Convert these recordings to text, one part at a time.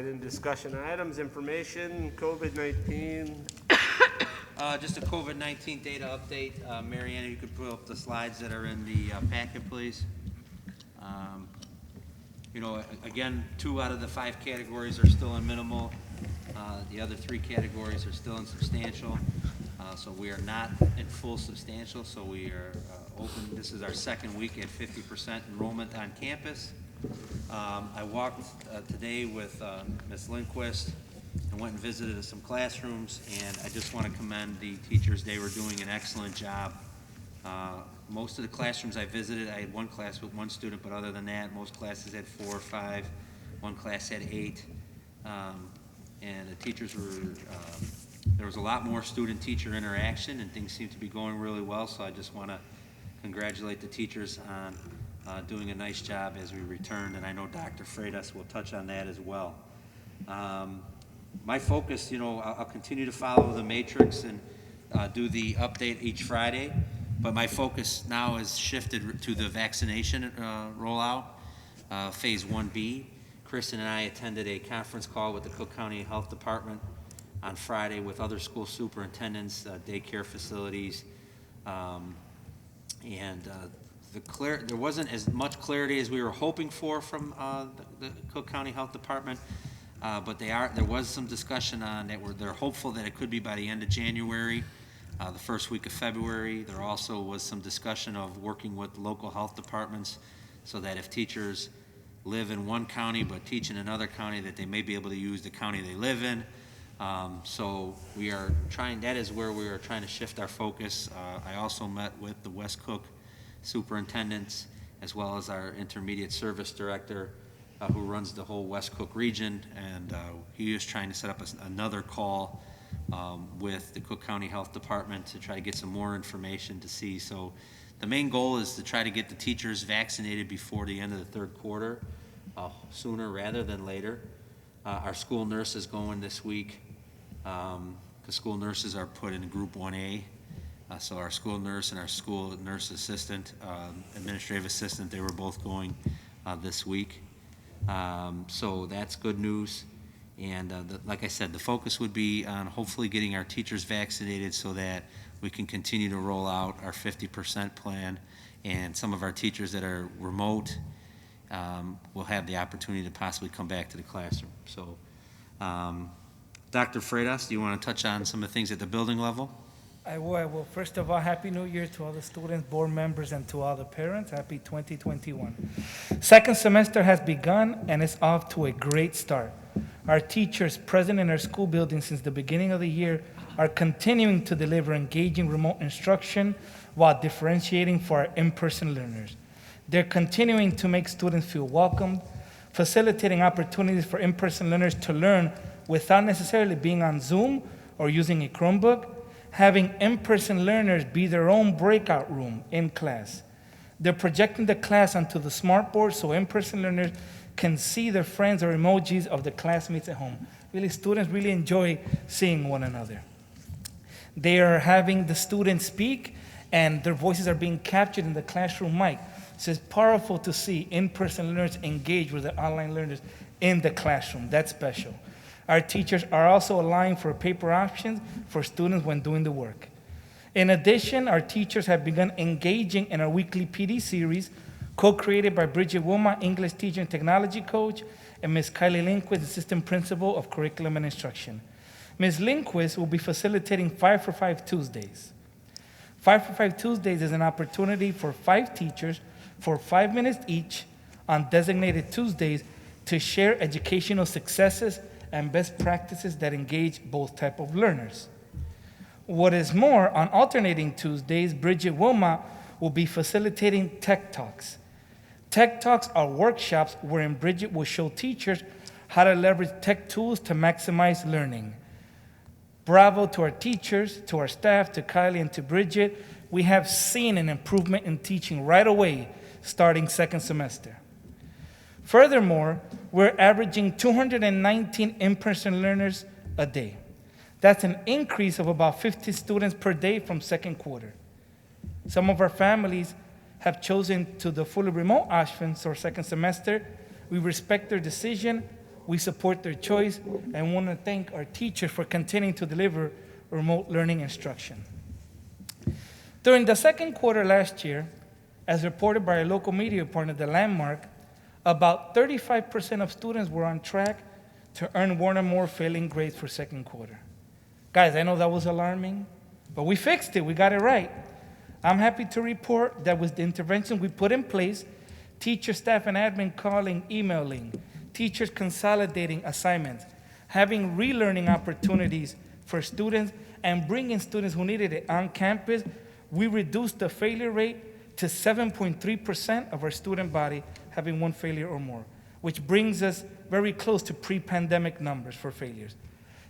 right, in discussion items, information, COVID-19. Just a COVID-19 data update. Mary Ann, you could pull up the slides that are in the packet, please. Again, 2 out of the 5 categories are still in minimal. The other 3 categories are still in substantial. So we are not in full substantial, so we are open. This is our second week at 50% enrollment on campus. I walked today with Ms. Lindquist and went and visited some classrooms, and I just want to commend the teachers. They were doing an excellent job. Most of the classrooms I visited, I had one class with 1 student, but other than that, most classes had 4 or 5. One class had 8. And the teachers were, there was a lot more student-teacher interaction, and things seem to be going really well, so I just want to congratulate the teachers on doing a nice job as we return, and I know Dr. Freitas will touch on that as well. My focus, I'll continue to follow the matrix and do the update each Friday, but my focus now is shifted to the vaccination rollout, Phase 1B. Kristen and I attended a conference call with the Cook County Health Department on Friday with other school superintendents, daycare facilities, there wasn't as much clarity as we were hoping for from the Cook County Health Department, but there was some discussion on that. They're hopeful that it could be by the end of January, the first week of February. There also was some discussion of working with local health departments so that if teachers live in one county but teach in another county, that they may be able to use the county they live in. So we are trying, that is where we are trying to shift our focus. I also met with the West Cook superintendents as well as our intermediate service director who runs the whole West Cook region, and he is trying to set up another call with the Cook County Health Department to try to get some more information to see. So the main goal is to try to get the teachers vaccinated before the end of the 3rd quarter, sooner rather than later. Our school nurse is going this week because school nurses are put in Group 1A. So our school nurse and our school nurse assistant, administrative assistant, they were both going this week. So that's good news. And like I said, the focus would be on hopefully getting our teachers vaccinated so that we can continue to roll out our 50% plan, and some of our teachers that are remote will have the opportunity to possibly come back to the classroom. So Dr. Freitas, do you want to touch on some of the things at the building level? I will. First of all, Happy New Year to all the students, board members, and to all the parents. Happy 2021. Second semester has begun and is off to a great start. Our teachers present in our school building since the beginning of the year are continuing to deliver engaging remote instruction while differentiating for our in-person learners. They're continuing to make students feel welcomed, facilitating opportunities for in-person learners to learn without necessarily being on Zoom or using a Chromebook, having in-person learners be their own breakout room in class. They're projecting the class onto the smartboard so in-person learners can see their friends or emojis of the classmates at home. Really, students really enjoy seeing one another. They are having the students speak, and their voices are being captured in the classroom mic. So it's powerful to see in-person learners engage with the online learners in the classroom. That's special. Our teachers are also allowing for paper options for students when doing the work. In addition, our teachers have begun engaging in our weekly PD series, co-created by Bridget Wilma, English teacher and technology coach, and Ms. Kylie Lindquist, assistant principal of curriculum and instruction. Ms. Lindquist will be facilitating 5 for 5 Tuesdays. 5 for 5 Tuesdays is an opportunity for 5 teachers for 5 minutes each on designated Tuesdays to share educational successes and best practices that engage both type of learners. What is more, on alternating Tuesdays, Bridget Wilma will be facilitating Tech Talks. Tech Talks are workshops wherein Bridget will show teachers how to leverage tech tools to maximize learning. Bravo to our teachers, to our staff, to Kylie, and to Bridget. We have seen an improvement in teaching right away, starting second semester. Furthermore, we're averaging 219 in-person learners a day. That's an increase of about 50 students per day from second quarter. Some of our families have chosen to the fully remote option for second semester. We respect their decision. We support their choice and want to thank our teachers for continuing to deliver remote learning instruction. During the second quarter last year, as reported by a local media partner, The Landmark, about 35% of students were on track to earn one or more failing grades for second quarter. Guys, I know that was alarming, but we fixed it. We got it right. I'm happy to report that with the intervention we put in place, teacher, staff, and admin calling, emailing, teachers consolidating assignments, having relearning opportunities for students, and bringing students who needed it on campus, we reduced the failure rate to 7.3% of our student body having one failure or more, which brings us very close to pre-pandemic numbers for failures.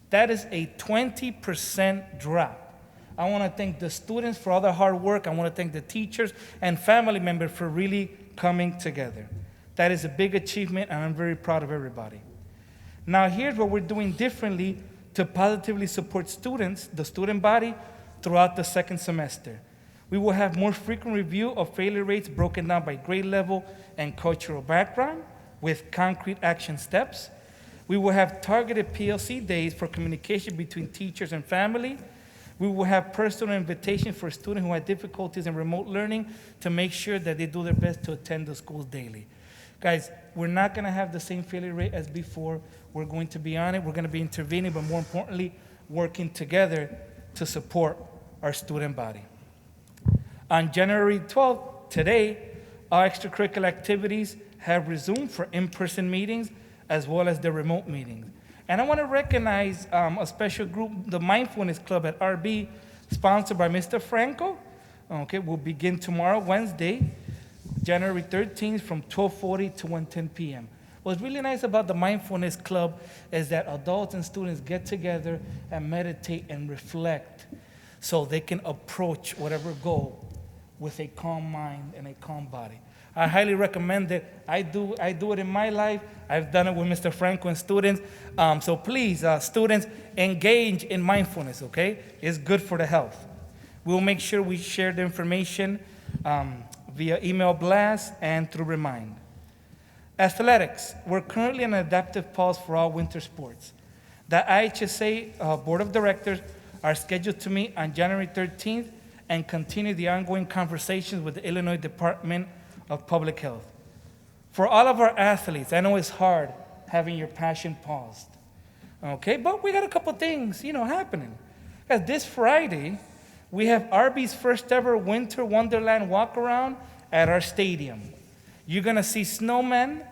That is a 20% drop. I want to thank the students for all their hard work. I want to thank the teachers and family members for really coming together. That is a big achievement, and I'm very proud of everybody. Now, here's what we're doing differently to positively support students, the student body, throughout the second semester. We will have more frequent review of failure rates broken down by grade level and cultural background with concrete action steps. We will have targeted PLC days for communication between teachers and family. We will have personal invitations for students who have difficulties in remote learning to make sure that they do their best to attend the schools daily. Guys, we're not going to have the same failure rate as before. We're going to be on it. We're going to be intervening, but more importantly, working together to support our student body. On January 12th, today, our extracurricular activities have resumed for in-person meetings as well as the remote meetings. And I want to recognize a special group, the Mindfulness Club at RB, sponsored by Mr. Franco. Okay, will begin tomorrow, Wednesday, January 13th from 12:40 to 1:10 p.m. What's really nice about the Mindfulness Club is that adults and students get together and meditate and reflect so they can approach whatever goal with a calm mind and a calm body. I highly recommend it. I do it in my life. I've done it with Mr. Franco and students. So please, students, engage in mindfulness, okay? It's good for the health. We'll make sure we share the information via email blast and through Remind. Athletics. We're currently on an adaptive pause for all winter sports. The IHSA Board of Directors are scheduled to meet on January 13th and continue the ongoing conversations with the Illinois Department of Public Health. For all of our athletes, I know it's hard having your passion paused, okay? But we got a couple things, happening. Because this Friday, we have RB's first ever Winter Wonderland walk-around at our stadium. You're gonna see snowmen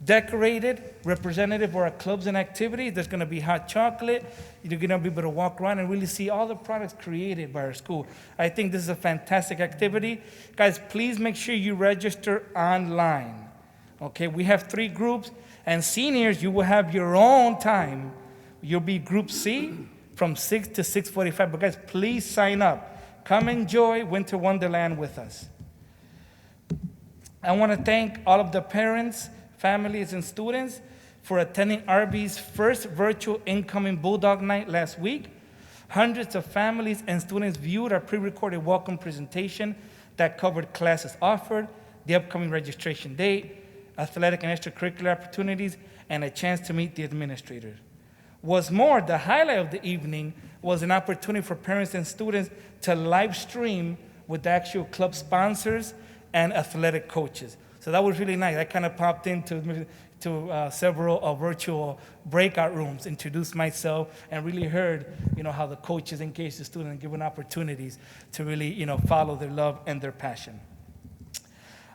decorated, representative of our clubs and activities. There's gonna be hot chocolate. You're gonna be able to walk around and really see all the products created by our school. I think this is a fantastic activity. Guys, please make sure you register online. Okay, we have 3 groups, and seniors, you will have your own time. You'll be Group C from 6 to 6:45. But guys, please sign up. Come enjoy Winter Wonderland with us. I want to thank all of the parents, families, and students for attending RB's first virtual incoming Bulldog Night last week. Hundreds of families and students viewed our pre-recorded welcome presentation that covered classes offered, the upcoming registration date, athletic and extracurricular opportunities, and a chance to meet the administrators. What's more, the highlight of the evening was an opportunity for parents and students to live stream with the actual club sponsors and athletic coaches. So that was really nice. I kind of popped into several virtual breakout rooms, introduced myself, and really heard, how the coaches engage the students and given opportunities to really, follow their love and their passion.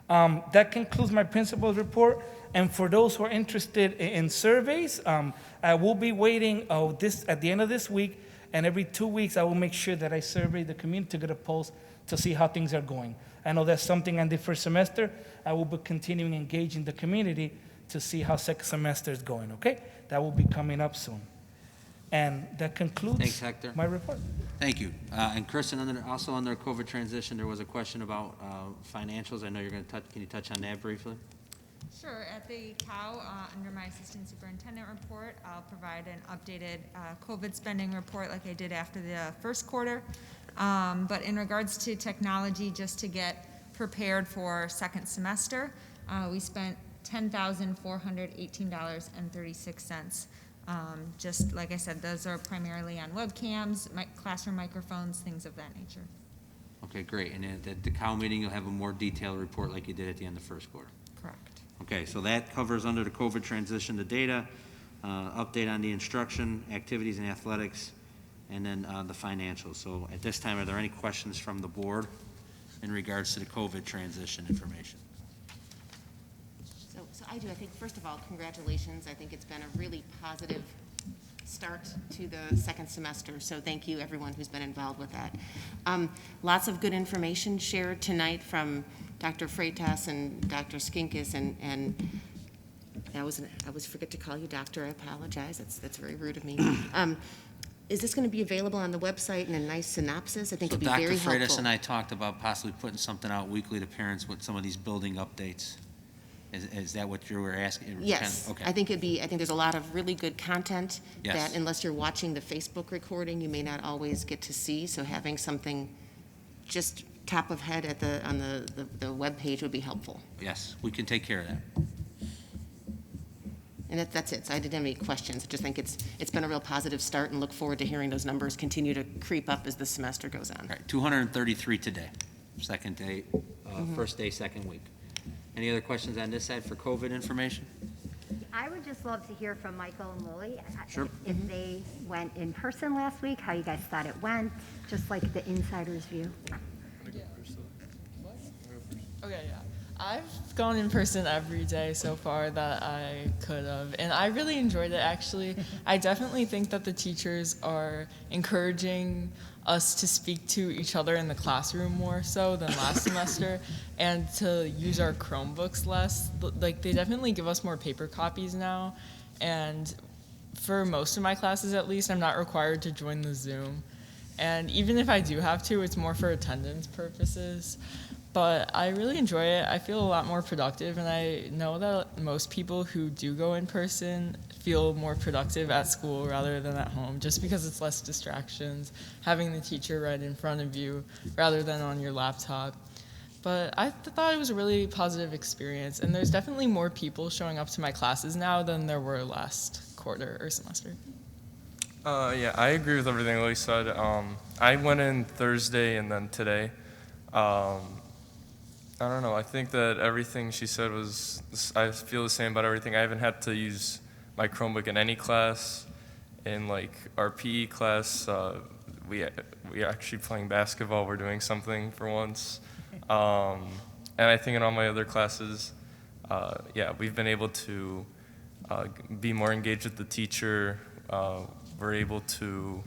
That concludes my principal's report. And for those who are interested in surveys, I will be waiting at the end of this week, and every 2 weeks I will make sure that I survey the community to get a pulse to see how things are going. I know that's something on the first semester. I will be continuing engaging the community to see how second semester is going, okay? That will be coming up soon. And that concludes Thanks, Hector. my report. Thank you. And Kristen, also under COVID transition, there was a question about financials. I know you're going to can you touch on that briefly? Sure. At the COW, under my assistant superintendent report, I'll provide an updated COVID spending report like I did after the first quarter. But in regards to technology, just to get prepared for second semester, we spent $10,418.36. Just like I said, those are primarily on webcams, classroom microphones, things of that nature. Okay, great. And at the COW meeting, you'll have a more detailed report like you did at the end of the first quarter. Correct. Okay, so that covers under the COVID transition, the data, update on the instruction, activities and athletics, and then the financials. So at this time, are there any questions from the board in regards to the COVID transition information? So I do. I think, first of all, congratulations. I think it's been a really positive start to the second semester, so thank you, everyone who's been involved with that. Lots of good information shared tonight from Dr. Freitas and Dr. Skinkis, and I always forget to call you doctor. I apologize. That's very rude of me. Is this going to be available on the website in a nice synopsis? I think it'd be very helpful. Dr. Freitas and I talked about possibly putting something out weekly to parents with some of these building updates. Is that what you were asking? Yes. Okay. I think there's a lot of really good content Yes. that unless you're watching the Facebook recording, you may not always get to see. So having something just top of head on the webpage would be helpful. Yes, we can take care of that. And that's it. So I didn't have any questions. I just think it's been a real positive start and look forward to hearing those numbers continue to creep up as the semester goes on. All right, 233 today, second day, first day, second week. Any other questions on this side for COVID information? I would just love to hear from Michael and Lily. Sure. If they went in person last week, how you guys thought it went, just like the insider's view. Okay, yeah. I've gone in person every day so far that I could have, and I really enjoyed it, actually. I definitely think that the teachers are encouraging us to speak to each other in the classroom more so than last semester, and to use our Chromebooks less. Like, they definitely give us more paper copies now, and for most of my classes at least, I'm not required to join the Zoom. And even if I do have to, it's more for attendance purposes. But I really enjoy it. I feel a lot more productive, and I know that most people who do go in person feel more productive at school rather than at home, just because it's less distractions, having the teacher right in front of you rather than on your laptop. But I thought it was a really positive experience, and there's definitely more people showing up to my classes now than there were last quarter or semester. Yeah, I agree with everything Lily said. I went in Thursday and then today. I don't know. I think that everything she said was, I feel the same about everything. I haven't had to use my Chromebook in any class. In like our PE class, we actually playing basketball. We're doing something for once. And I think in all my other classes, yeah, we've been able to be more engaged with the teacher. We're able to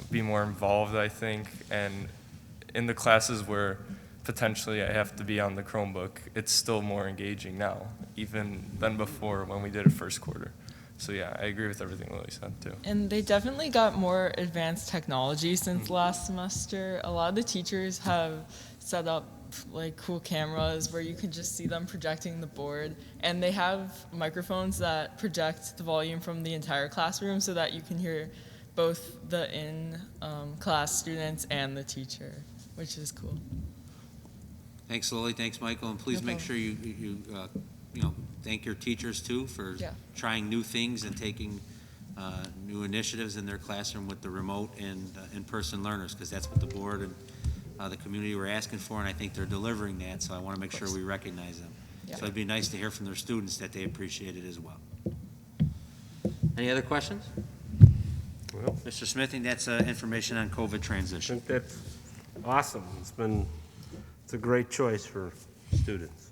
be more involved, I think. And in the classes where potentially I have to be on the Chromebook, it's still more engaging now, even than before when we did it first quarter. So yeah, I agree with everything Lily said too. And they definitely got more advanced technology since last semester. A lot of the teachers have set up like cool cameras where you can just see them projecting the board, and they have microphones that project the volume from the entire classroom so that you can hear both the class students and the teacher, which is cool. Thanks, Lily. Thanks, Michael. And please No make problem. sure you thank your teachers too for trying new things and taking new initiatives in their classroom with the remote and in-person learners, because that's what the board and the community were asking for, and I think they're delivering that. So I want to make sure we recognize them. Yeah. So it'd be nice to hear from their students that they appreciate it as well. Any other questions? Well, Mr. Smithing, that's information on COVID I transition. think that's awesome. It's a great choice for students.